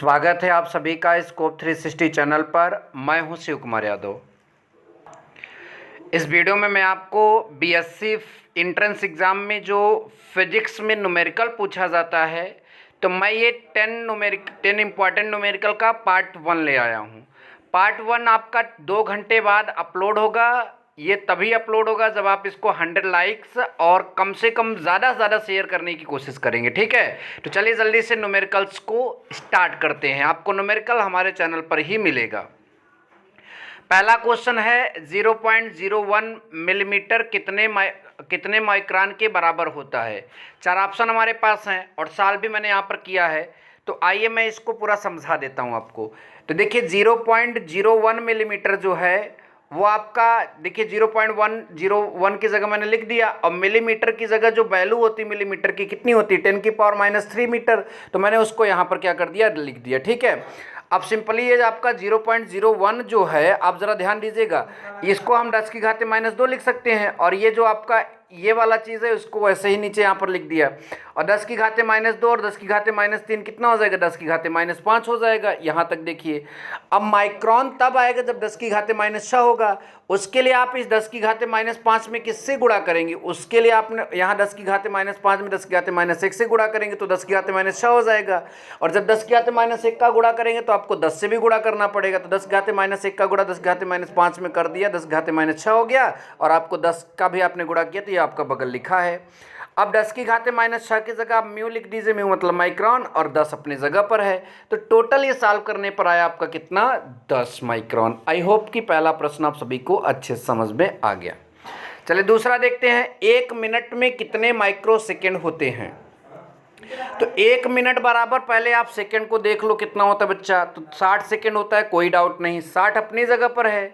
स्वागत है आप सभी का स्कोप 360 चैनल पर। मैं हूं शिव कुमार यादव। इस वीडियो में मैं आपको बीएससी इंट्रेंस एग्ज़ाम में जो फिजिक्स में न्यूमेरिकल पूछा जाता है, तो मैं ये 10 इम्पॉर्टेंट न्यूमेरिकल का पार्ट 1 ले आया हूं। पार्ट 1 आपका 2 घंटे बाद अपलोड होगा। ये तभी अपलोड होगा जब आप इसको 100 लाइक्स और कम से कम ज़्यादा से ज़्यादा शेयर करने की कोशिश करेंगे, ठीक है। तो चलिए जल्दी से न्यूमेरिकल्स को स्टार्ट करते हैं। आपको न्यूमेरिकल हमारे चैनल पर ही मिलेगा। पहला क्वेश्चन है 0.01 मिलीमीटर कितने माइक्रोन के बराबर होता है। 4 ऑप्शन हमारे पास हैं और साल भी मैंने यहाँ पर किया है। तो आइए मैं इसको पूरा समझा देता हूँ आपको। तो देखिए 0.01 मिलीमीटर जो है वो आपका, देखिए 0.101 की जगह मैंने लिख दिया, और मिलीमीटर की जगह जो वैल्यू होती है मिलीमीटर की कितनी होती है 10⁻³ मीटर, तो मैंने उसको यहाँ पर क्या कर दिया, लिख दिया, ठीक है। अब सिंपली ये आपका 0.01 जो है, आप ज़रा ध्यान दीजिएगा, इसको हम 10⁻² लिख सकते हैं, और ये जो आपका ये वाला चीज़ है उसको वैसे ही नीचे यहाँ पर लिख दिया, और 10⁻² और 10⁻³ कितना हो जाएगा, 10⁻5 हो जाएगा। यहाँ तक देखिए। अब माइक्रोन तब आएगा जब 10⁻6 होगा। उसके लिए आप इस 10⁻5 में किससे गुणा करेंगे, उसके लिए आपने यहाँ 10⁻5 में 10⁻1 से गुणा करेंगे तो 10⁻6 हो जाएगा। और जब 10⁻1 का गुणा करेंगे तो आपको 10 से भी गुणा करना पड़ेगा। तो 10⁻1 का गुणा 10⁻5 में कर दिया, 10⁻6 हो गया, और आपको 10 का भी आपने गुणा किया तो ये आपका बगल लिखा है। अब 10⁻6 की जगह आप म्यू लिख दीजिए, म्यू मतलब माइक्रोन, और 10 अपनी जगह पर है। तो टोटल ये सॉल्व करने पर आया आपका कितना, 10 माइक्रोन। आई होप कि पहला प्रश्न आप सभी को अच्छे समझ में आ गया। चलिए दूसरा देखते हैं, 1 मिनट में कितने माइक्रो सेकेंड होते हैं। तो 1 मिनट बराबर, पहले आप सेकेंड को देख लो कितना होता है बच्चा, तो 60 सेकेंड होता है, कोई डाउट नहीं, 60 अपनी जगह पर है।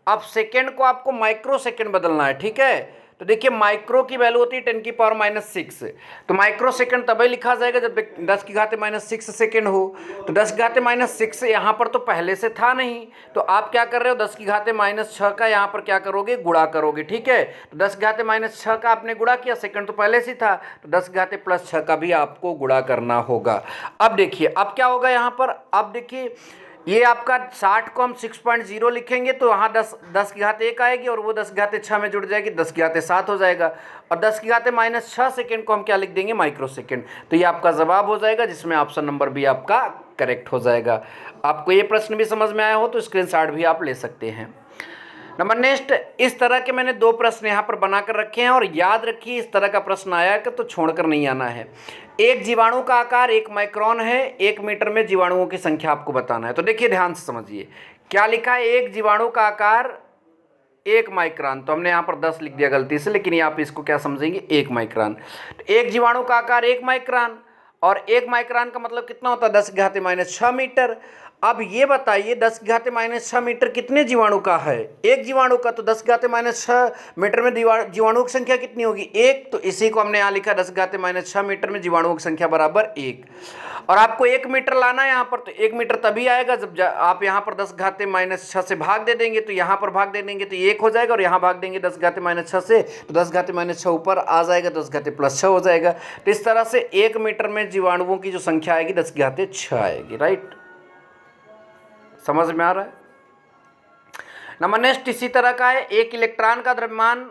अब सेकेंड को आपको माइक्रो सेकेंड बदलना है, ठीक है। तो देखिए माइक्रो की वैल्यू होती है 10⁻6, तो माइक्रो सेकेंड तभी लिखा जाएगा जब 10⁻6 सेकेंड हो। तो 10⁻6 यहाँ पर तो पहले से था नहीं, तो आप क्या कर रहे हो, 10⁻6 का यहाँ पर क्या करोगे, गुणा करोगे, ठीक है। तो 10⁻6 का आपने गुणा किया, सेकेंड तो पहले से था, तो 10⁻6 का भी आपको गुणा करना होगा। अब देखिए अब क्या होगा यहाँ पर, अब देखिए ये आपका 60 को हम 6.0 लिखेंगे तो वहाँ 10⁻1 आएगी, और वो 10⁻6 में जुड़ जाएगी, 10⁻7 हो जाएगा। और 10⁻6 सेकेंड को हम क्या लिख देंगे, माइक्रो सेकेंड। तो ये आपका जवाब हो जाएगा, जिसमें ऑप्शन नंबर बी आपका करेक्ट हो जाएगा। आपको ये प्रश्न भी समझ में आया हो तो स्क्रीनशॉट भी आप ले सकते हैं। नंबर नेक्स्ट, इस तरह के मैंने 2 प्रश्न यहाँ पर बनाकर रखे हैं, और याद रखिए इस तरह का प्रश्न आया कि तो छोड़कर नहीं आना है। एक जीवाणु का आकार 1 माइक्रोन है, 1 मीटर में जीवाणुओं की संख्या आपको बताना है। तो देखिए ध्यान से समझिए क्या लिखा है, एक जीवाणु का आकार 1 माइक्रोन, तो हमने यहाँ पर 10 लिख दिया गलती से, लेकिन आप इसको क्या समझेंगे, 1 माइक्रोन। तो एक जीवाणु का आकार 1 माइक्रोन, और 1 माइक्रोन का मतलब कितना होता है, 10⁻6 मीटर। अब ये बताइए 10⁻6 मीटर कितने जीवाणु का है, एक जीवाणु का, तो 10⁻6 मीटर में जीवाणुओं की संख्या कितनी होगी, 1। तो इसी को हमने यहाँ लिखा 10⁻6 मीटर में जीवाणुओं की संख्या बराबर 1। और आपको 1 मीटर लाना है यहाँ पर, तो 1 मीटर तभी आएगा जब आप यहाँ पर 10⁻6 से भाग दे देंगे, तो यहाँ पर भाग दे देंगे तो 1 हो जाएगा, और यहाँ भाग देंगे 10⁻6 से, तो 10⁻6 ऊपर आ जाएगा, 10⁻6 हो जाएगा। तो इस तरह से 1 मीटर में जीवाणुओं की जो संख्या आएगी 10⁻6 आएगी, राइट। समझ में आ रहा है। नंबर नेक्स्ट इसी तरह का है, एक इलेक्ट्रॉन का द्रव्यमान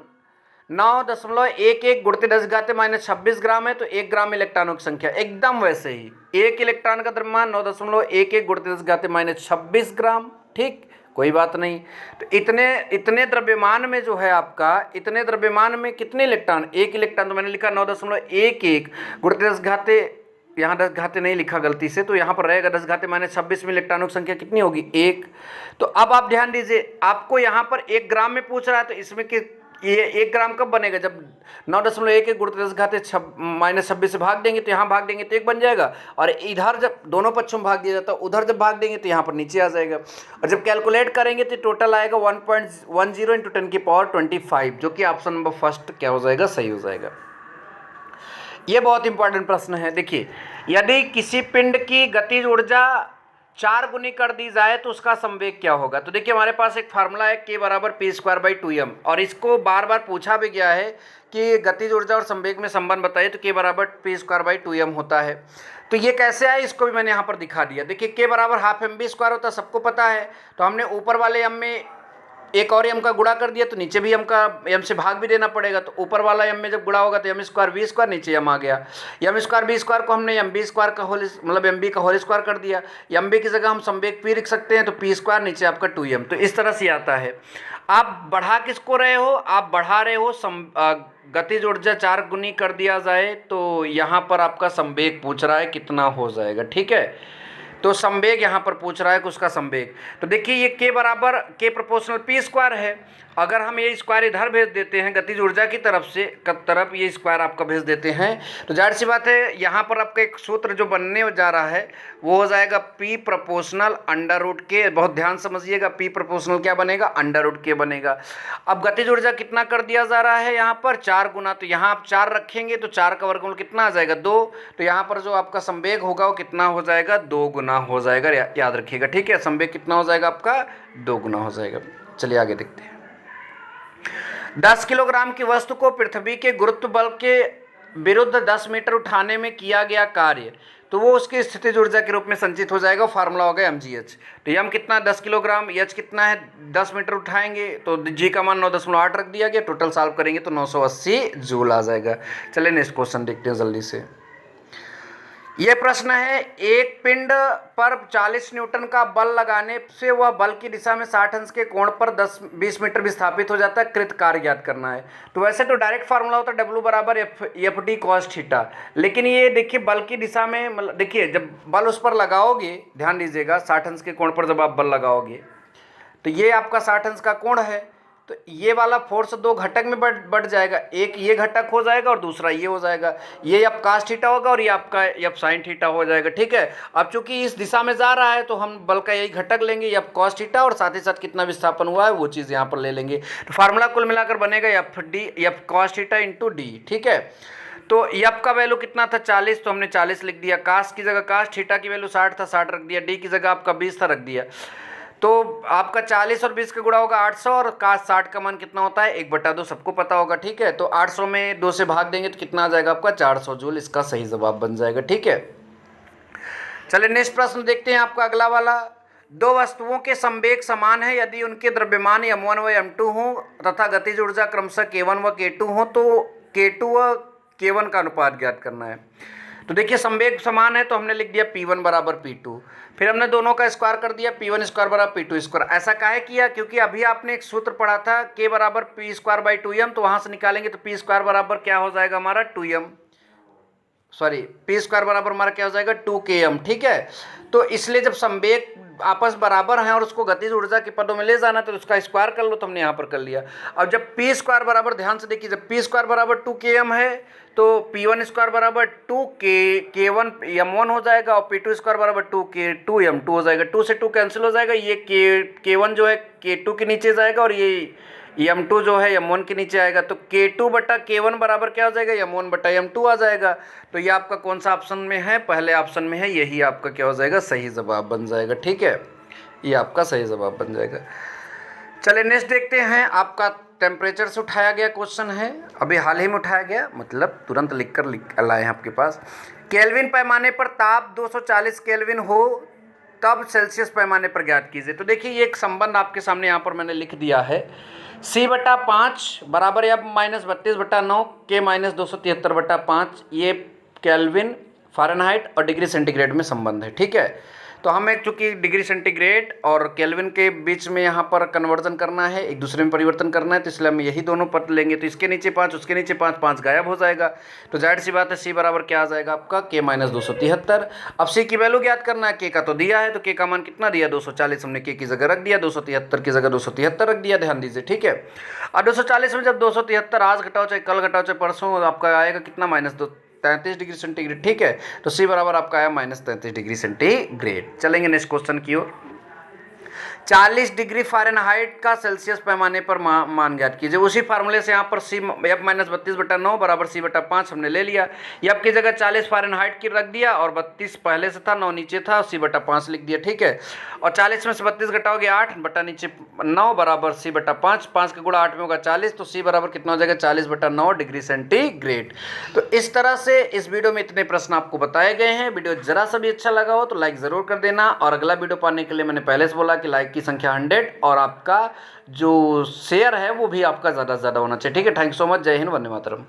9.11 × 10⁻26 ग्राम है, तो 1 ग्राम इलेक्ट्रॉनों की संख्या एकदम वैसे ही, एक इलेक्ट्रॉन का द्रव्यमान 9.11 × 10⁻26 ग्राम, ठीक, कोई बात नहीं। तो इतने द्रव्यमान में जो है आपका, इतने द्रव्यमान में कितने इलेक्ट्रॉन, एक इलेक्ट्रॉन, तो मैंने लिखा 9.11 × 10 यहाँ 10 नहीं लिखा गलती से, तो यहाँ पर रहेगा 10⁻26 में इलेक्ट्रॉनों की संख्या कितनी होगी, 1। तो अब आप ध्यान दीजिए, आपको यहाँ पर 1 ग्राम में पूछ रहा है, तो इसमें कि ये 1 ग्राम कब बनेगा, जब 9.11 × 10⁻26 से भाग देंगे, तो यहाँ भाग देंगे तो 1 बन जाएगा, और इधर जब दोनों पक्षों में भाग दिया जाता है, उधर जब भाग देंगे तो यहाँ पर नीचे आ जाएगा। और जब कैलकुलेट करेंगे तो टोटल आएगा 1.10 × 10⁻25, जो कि ऑप्शन नंबर फर्स्ट क्या हो जाएगा, सही हो जाएगा। ये बहुत इंपॉर्टेंट प्रश्न है। देखिए यदि किसी पिंड की गतिज ऊर्जा 4 गुनी कर दी जाए तो उसका संवेग क्या होगा। तो देखिए हमारे पास एक फार्मूला है k = p²/2m, और इसको बार बार पूछा भी गया है कि गतिज ऊर्जा और संवेग में संबंध बताइए, तो k = p² 2m होता है। तो ये कैसे आए इसको भी मैंने यहाँ पर दिखा दिया। देखिए के बराबर हाफ एम बी स्क्वायर होता है, सबको पता है। तो हमने ऊपर वाले एम में एक और एम का गुणा कर दिया, तो नीचे भी एम का एम से भाग भी देना पड़ेगा। तो ऊपर वाला एम में जब गुणा होगा तो एम स्क्वायर बी स्क्वायर, नीचे एम आ गया। एम स्क्वायर बी स्क्वायर को हमने एम बी स्क्वायर का होल मतलब एम बी का होल स्क्वायर कर दिया। एम बी की जगह हम संवेग पी लिख सकते हैं, तो पी स्क्वायर नीचे आपका 2m। तो इस तरह से आता है। आप बढ़ा किसको रहे हो, आप बढ़ा रहे हो गतिज ऊर्जा 4 गुनी कर दिया जाए, तो यहाँ पर आपका संवेग पूछ रहा है कितना हो जाएगा। ठीक है, तो संवेग यहाँ पर पूछ रहा है कि उसका संवेग। तो देखिए ये के बराबर के प्रोपोर्शनल पी स्क्वायर है। अगर हम ये स्क्वायर इधर भेज देते हैं गतिज ऊर्जा की तरफ से तरफ ये स्क्वायर आपका भेज देते हैं, तो जाहिर सी बात है यहाँ पर आपका एक सूत्र जो बनने जा रहा है वो हो जाएगा पी प्रोपोर्शनल अंडर रूट के। बहुत ध्यान समझिएगा, पी प्रोपोर्शनल क्या बनेगा, अंडर रूट के बनेगा। अब गतिज ऊर्जा कितना कर दिया जा रहा है यहाँ पर 4 गुना, तो यहाँ आप 4 रखेंगे तो 4 का वर्गमूल कितना आ जाएगा 2। तो यहाँ पर जो आपका संवेग होगा वो कितना हो जाएगा 2 गुना हो जाएगा, याद रखिएगा। ठीक है, संवेग कितना हो जाएगा आपका 2 गुना हो जाएगा। चलिए आगे देखते हैं। 10 किलोग्राम की वस्तु को पृथ्वी के गुरुत्व बल के विरुद्ध 10 मीटर उठाने में किया गया कार्य, तो वो उसकी स्थितिज ऊर्जा के रूप में संचित हो जाएगा। फार्मूला होगा mgh। तो m कितना 10 किलोग्राम, h कितना है 10 मीटर उठाएंगे, तो g का मान 9.8 रख दिया गया। टोटल सॉल्व करेंगे तो 980 जूल आ जाएगा। चलिए नेक्स्ट क्वेश्चन देखते हैं जल्दी से। ये प्रश्न है, एक पिंड पर 40 न्यूटन का बल लगाने से वह बल की दिशा में 60 अंश के कोण पर 10-20 मीटर विस्थापित हो जाता है, कृत कार्य ज्ञात करना है। तो वैसे तो डायरेक्ट फार्मूला होता है W बराबर एफ डी कॉस थीटा, लेकिन ये देखिए बल की दिशा में मतलब देखिए जब बल उस पर लगाओगे, ध्यान दीजिएगा 60 अंश के कोण पर जब आप बल लगाओगे तो ये आपका 60 अंश का कोण है, तो ये वाला फोर्स 2 घटक में बढ़ जाएगा। एक ये घटक हो जाएगा और दूसरा ये हो जाएगा। ये अब कास थीटा होगा और ये आपका अब साइन थीटा हो जाएगा। ठीक है, अब चूंकि इस दिशा में जा रहा है तो हम बल का यही घटक लेंगे, ये अब कॉस थीटा और साथ ही साथ कितना विस्थापन हुआ है वो चीज़ यहाँ पर ले लेंगे। तो फार्मूला कुल मिलाकर बनेगा F D F cos theta into D. ठीक है, तो एफ का वैल्यू कितना था 40, तो हमने 40 लिख दिया। कास की जगह कास थीटा की वैल्यू 60 था, 60 रख दिया। डी की जगह आपका 20 था, रख दिया। तो आपका 40 और 20 का गुणा होगा 800 और काश 60 का मान कितना होता है 1/2, सबको पता होगा। ठीक है, तो 800 में 2 से भाग देंगे तो कितना आ जाएगा आपका 400 जूल। इसका सही जवाब बन जाएगा। ठीक है, चलिए नेक्स्ट प्रश्न देखते हैं आपका अगला वाला। 2 वस्तुओं के संवेग समान है यदि उनके द्रव्यमान m1 व m2 हो तथा गतिज ऊर्जा क्रमशः k1 व k2 हो, तो k2 व k1 का अनुपात ज्ञात करना है। तो देखिए संवेग समान है तो हमने लिख दिया P1 बराबर P2, फिर हमने दोनों का स्क्वायर कर दिया P1 स्क्वायर बराबर P2 स्क्वायर। ऐसा काहे किया, क्योंकि अभी आपने एक सूत्र पढ़ा था K बराबर P स्क्वायर बाई 2m, तो वहाँ से निकालेंगे तो P स्क्वायर बराबर क्या हो जाएगा हमारा 2m, सॉरी P स्क्वायर बराबर हमारा क्या हो जाएगा 2km। ठीक है, तो इसलिए जब संवेग आपस बराबर हैं और उसको गतिज ऊर्जा के पदों में ले जाना तो उसका स्क्वायर कर लो, तो हमने यहाँ पर कर लिया। अब जब P स्क्वायर बराबर, ध्यान से देखिए, जब P स्क्वायर बराबर 2km है तो P1 स्क्वायर बराबर 2k1 m1 हो जाएगा और P2 स्क्वायर बराबर 2m2 हो जाएगा। 2 से 2 कैंसिल हो जाएगा, ये k1 जो है k2 के नीचे जाएगा और ये m2 जो है m1 के नीचे आएगा। तो k2 बटा k1 बराबर क्या हो जाएगा m1 बटा m2 आ जाएगा। तो ये आपका कौन सा ऑप्शन में है, पहले ऑप्शन में है, यही आपका क्या हो जाएगा सही जवाब बन जाएगा। ठीक है, ये आपका सही जवाब बन जाएगा। चलिए नेक्स्ट देखते हैं। आपका टेम्परेचर से उठाया गया क्वेश्चन है, अभी हाल ही में उठाया गया, मतलब तुरंत लिख लाए हैं आपके पास। केल्विन पैमाने पर ताप 240 केल्विन हो तब सेल्सियस पैमाने पर ज्ञात कीजिए। तो देखिए ये एक संबंध आपके सामने यहाँ पर मैंने लिख दिया है, C/5 बराबर या -32/9 K -273/5, ये केल्विन, फ़ारेनहाइट और डिग्री सेंटीग्रेड में संबंध है। ठीक है, तो हमें चूंकि डिग्री सेंटीग्रेड और केल्विन के बीच में यहाँ पर कन्वर्जन करना है, एक दूसरे में परिवर्तन करना है, तो इसलिए हम यही दोनों पद लेंगे। तो इसके नीचे 5 उसके नीचे 5, 5 गायब हो जाएगा। तो जाहिर सी बात है C बराबर क्या आ जाएगा आपका K -273। अब C की वैल्यू ज्ञात करना है, K का तो दिया है, तो K का मान कितना दिया 240, हमने K की जगह रख दिया, 273 की जगह 273 रख दिया। ध्यान दीजिए। ठीक है, और 240 में जब 273 आज घटाओ चाहे कल घटाओ चाहे परसों, आपका आएगा कितना -33 डिग्री सेंटीग्रेड। ठीक है, तो C बराबर आपका आया -33 डिग्री सेंटीग्रेड। चलेंगे नेक्स्ट क्वेश्चन की ओर। 40 डिग्री फ़ारेनहाइट का सेल्सियस पैमाने पर मान ज्ञात कीजिए। उसी फार्मूले से यहाँ पर सी एफ माइनस 32/9 बराबर सी बटा 5 हमने ले लिया। एफ की जगह 40 फ़ारेनहाइट की रख दिया और 32 पहले से था, 9 नीचे था, सी बटा 5 लिख दिया। ठीक है, और 40 में से 32 घटाओगे 8 बटा नीचे 9 बराबर सी बटा 5, 5 का गुणा 8 में होगा 40, तो सी बराबर कितना हो जाएगा 40/9 डिग्री सेंटीग्रेड। तो इस तरह से इस वीडियो में इतने प्रश्न आपको बताए गए हैं। वीडियो जरा सा भी अच्छा लगा हो तो लाइक ज़रूर कर देना, और अगला वीडियो पाने के लिए मैंने पहले से बोला कि लाइक की संख्या 100 और आपका जो शेयर है वो भी आपका ज़्यादा से ज़्यादा होना चाहिए। ठीक है, थैंक यू सो मच। जय हिंद, वंदे मातरम।